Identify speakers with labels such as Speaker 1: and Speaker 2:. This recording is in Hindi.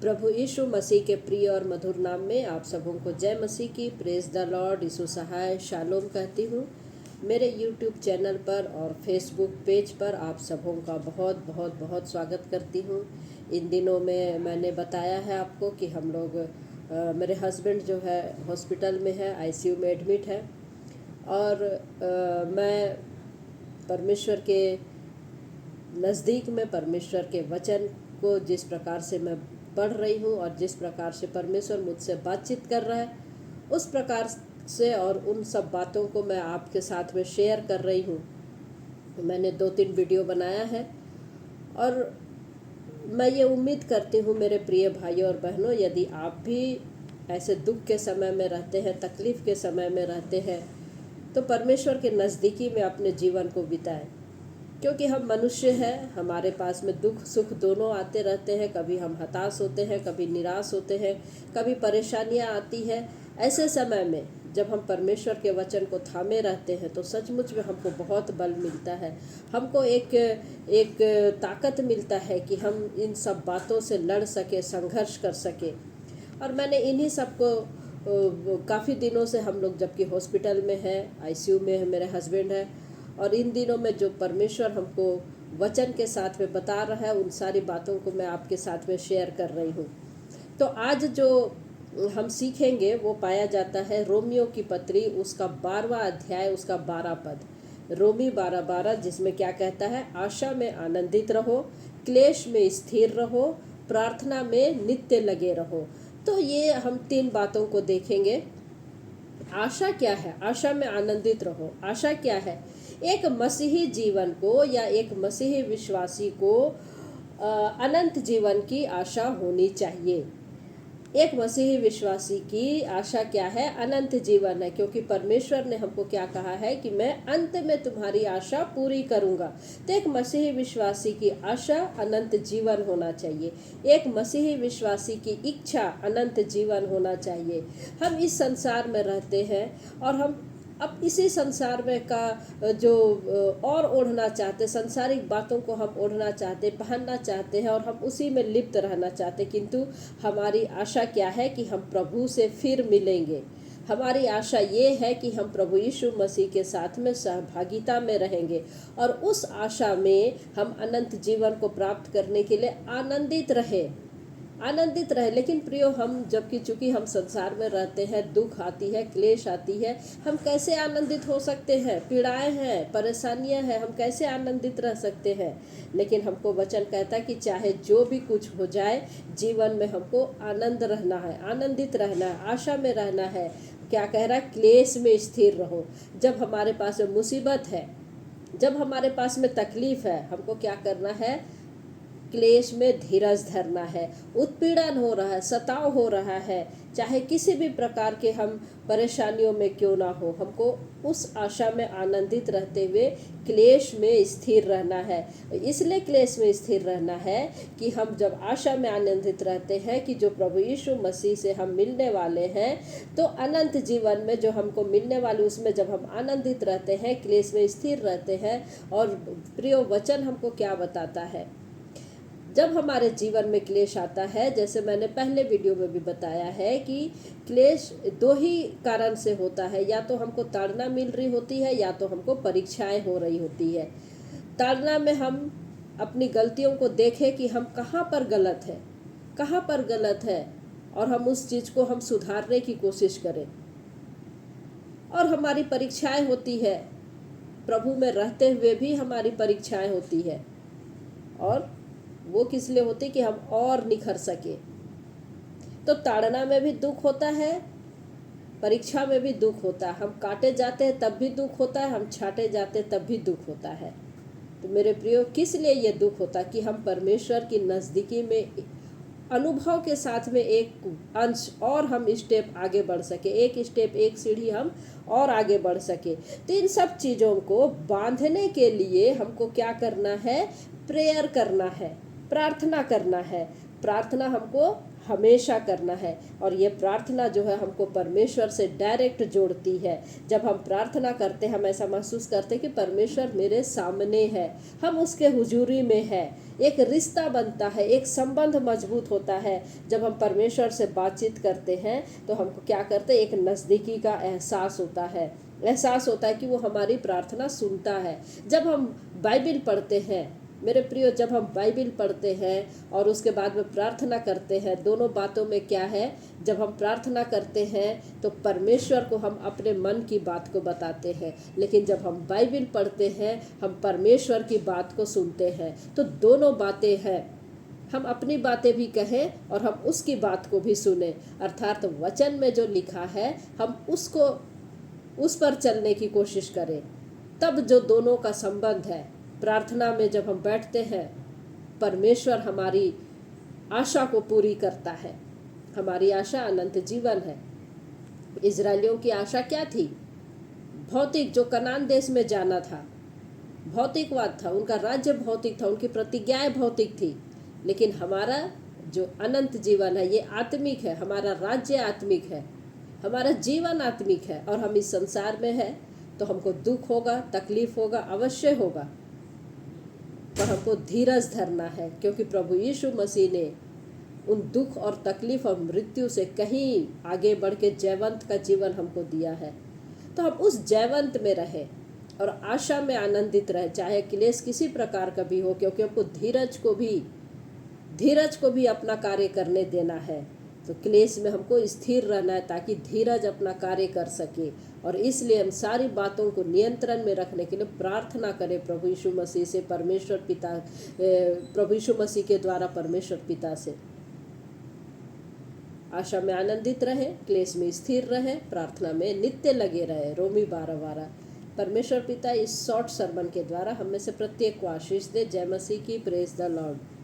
Speaker 1: प्रभु यीशु मसीह के प्रिय और मधुर नाम में आप सबों को जय मसीह की। प्रेज द लॉर्ड, यीशु सहाय, शालोम कहती हूँ। मेरे यूट्यूब चैनल पर और फेसबुक पेज पर आप सबों का बहुत बहुत बहुत स्वागत करती हूँ। इन दिनों में मैंने बताया है आपको कि हम लोग मेरे हस्बैंड जो है हॉस्पिटल में है, आईसीयू में एडमिट है और मैं परमेश्वर के नज़दीक में परमेश्वर के वचन को जिस प्रकार से मैं पढ़ रही हूँ और जिस प्रकार से परमेश्वर मुझसे बातचीत कर रहा है उस प्रकार से और उन सब बातों को मैं आपके साथ में शेयर कर रही हूँ। मैंने 2-3 वीडियो बनाया है और मैं ये उम्मीद करती हूँ मेरे प्रिय भाइयों और बहनों, यदि आप भी ऐसे दुख के समय में रहते हैं, तकलीफ़ के समय में रहते हैं, तो परमेश्वर के नज़दीकी में अपने जीवन को बिताएं। क्योंकि हम मनुष्य हैं, हमारे पास में दुख सुख दोनों आते रहते हैं। कभी हम हताश होते हैं, कभी निराश होते हैं, कभी परेशानियां आती है। ऐसे समय में जब हम परमेश्वर के वचन को थामे रहते हैं तो सचमुच में हमको बहुत बल मिलता है, हमको एक ताकत मिलता है कि हम इन सब बातों से लड़ सके, संघर्ष कर सके। और मैंने इन्हीं सबको काफ़ी दिनों से, हम लोग जबकि हॉस्पिटल में है, आईसीयू में है, मेरे हस्बैंड है, और इन दिनों में जो परमेश्वर हमको वचन के साथ में बता रहा है उन सारी बातों को मैं आपके साथ में शेयर कर रही हूँ। तो आज जो हम सीखेंगे वो पाया जाता है रोमियो की पत्री, उसका 12वां अध्याय, उसका 12 पद। रोमी 12:12, जिसमें क्या कहता है? आशा में आनंदित रहो, क्लेश में स्थिर रहो, प्रार्थना में नित्य लगे रहो। तो ये हम 3 बातों को देखेंगे। आशा क्या है? आशा में आनंदित रहो। आशा क्या है? एक मसीही जीवन को या एक मसीही विश्वासी को अनंत जीवन की आशा होनी चाहिए। एक मसीही विश्वासी की आशा क्या है? अनंत जीवन है, क्योंकि परमेश्वर ने हमको क्या कहा है कि मैं अंत में तुम्हारी आशा पूरी करूंगा। तो एक मसीही विश्वासी की आशा अनंत जीवन होना चाहिए। एक मसीही विश्वासी की इच्छा अनंत जीवन होना चाहिए। हम इस संसार में रहते हैं और हम अब इसी संसार में का जो और ओढ़ना चाहते, सांसारिक बातों को हम ओढ़ना चाहते, पहनना चाहते हैं और हम उसी में लिप्त रहना चाहते, किंतु हमारी आशा क्या है कि हम प्रभु से फिर मिलेंगे। हमारी आशा ये है कि हम प्रभु यीशु मसीह के साथ में सहभागिता में रहेंगे और उस आशा में हम अनंत जीवन को प्राप्त करने के लिए आनंदित रहे। लेकिन प्रियो, हम जबकि चूंकि हम संसार में रहते हैं, दुख आती है, क्लेश आती है, हम कैसे आनंदित हो सकते हैं? पीड़ाएं हैं, परेशानियां हैं, हम कैसे आनंदित रह सकते हैं? लेकिन हमको वचन कहता है कि चाहे जो भी कुछ हो जाए, जीवन में हमको आनंद रहना है, आनंदित रहना है, आशा में रहना है। क्या कह रहा है? क्लेश में स्थिर रहो। जब हमारे पास में मुसीबत है, जब हमारे पास में तकलीफ है, हमको क्या करना है? क्लेश में धीरज धरना है। उत्पीड़न हो रहा है, सताव हो रहा है, चाहे किसी भी प्रकार के हम परेशानियों में क्यों ना हो, हमको उस आशा में आनंदित रहते हुए क्लेश में स्थिर रहना है। इसलिए क्लेश में स्थिर रहना है कि हम जब आशा में आनंदित रहते हैं कि जो प्रभु यीशु मसीह से हम मिलने वाले हैं, तो अनंत जीवन में जो हमको मिलने वाले, उसमें जब हम आनंदित रहते हैं, क्लेश में स्थिर रहते हैं। और प्रियो, वचन हमको क्या बताता है? जब हमारे जीवन में क्लेश आता है, जैसे मैंने पहले वीडियो में भी बताया है कि क्लेश 2 ही कारण से होता है, या तो हमको ताड़ना मिल रही होती है या तो हमको परीक्षाएं हो रही होती है। ताड़ना में हम अपनी गलतियों को देखें कि हम कहाँ पर गलत है और हम उस चीज़ को हम सुधारने की कोशिश करें। और हमारी परीक्षाएं होती है, प्रभु में रहते हुए भी हमारी परीक्षाएं होती है, और वो किस लिए होती? कि हम और निखर सके। तो ताड़ना में भी दुख होता है, परीक्षा में भी दुख होता है। हम काटे जाते हैं तब भी दुख होता है, हम छाटे जाते हैं तब भी दुख होता है। तो मेरे प्रियो, किस लिए ये दुख होता है? कि हम परमेश्वर की नज़दीकी में अनुभव के साथ में एक अंश और हम स्टेप आगे बढ़ सके, एक स्टेप, एक सीढ़ी हम और आगे बढ़ सके। तो इन सब चीज़ों को बांधने के लिए हमको क्या करना है? प्रेयर करना है। प्रार्थना करना है। प्रार्थना हमको हमेशा करना है और ये प्रार्थना जो है हमको परमेश्वर से डायरेक्ट जोड़ती है। जब हम प्रार्थना करते हैं हम ऐसा महसूस करते हैं कि परमेश्वर मेरे सामने है, हम उसके हुजूरी में है, एक रिश्ता बनता है, एक संबंध मजबूत होता है। जब हम परमेश्वर से बातचीत करते हैं तो हमको क्या करते हैं, एक नज़दीकी का एहसास होता है, एहसास होता है कि वो हमारी प्रार्थना सुनता है। जब हम बाइबिल पढ़ते हैं मेरे प्रियो, जब हम बाइबिल पढ़ते हैं और उसके बाद में प्रार्थना करते हैं, दोनों बातों में क्या है, जब हम प्रार्थना करते हैं तो परमेश्वर को हम अपने मन की बात को बताते हैं, लेकिन जब हम बाइबिल पढ़ते हैं हम परमेश्वर की बात को सुनते हैं। तो दोनों बातें हैं, हम अपनी बातें भी कहें और हम उसकी बात को भी सुने, अर्थात वचन में जो लिखा है हम उसको उस पर चलने की कोशिश करें। तब जो दोनों का संबंध है, प्रार्थना में जब हम बैठते हैं परमेश्वर हमारी आशा को पूरी करता है। हमारी आशा अनंत जीवन है। इजरायलियों की आशा क्या थी? भौतिक, जो कनान देश में जाना था, भौतिकवाद था, उनका राज्य भौतिक था, उनकी प्रतिज्ञाएं भौतिक थी। लेकिन हमारा जो अनंत जीवन है ये आत्मिक है, हमारा राज्य आत्मिक है, हमारा जीवन आत्मिक है। और हम इस संसार में है तो हमको दुख होगा, तकलीफ होगा, अवश्य होगा, पर हमको धीरज धरना है, क्योंकि प्रभु यीशु मसीह ने उन दुख और तकलीफ और मृत्यु से कहीं आगे बढ़ के जयवंत का जीवन हमको दिया है। तो हम उस जयवंत में रहें और आशा में आनंदित रहे, चाहे क्लेश किसी प्रकार का भी हो, क्योंकि हमको धीरज को भी अपना कार्य करने देना है। तो क्लेश में हमको स्थिर रहना है ताकि धीरज अपना कार्य कर सके। और इसलिए हम सारी बातों को नियंत्रण में रखने के लिए प्रार्थना करें प्रभु यीशु मसीह से, परमेश्वर पिता, प्रभु यीशु मसीह के द्वारा परमेश्वर पिता से। आशा में आनंदित रहे, क्लेश में स्थिर रहे, प्रार्थना में नित्य लगे रहे। रोमी 12:12। परमेश्वर पिता इस शॉर्ट सरमन के द्वारा हम में से प्रत्येक को आशीष दे। जय मसीह की। Praise the Lord.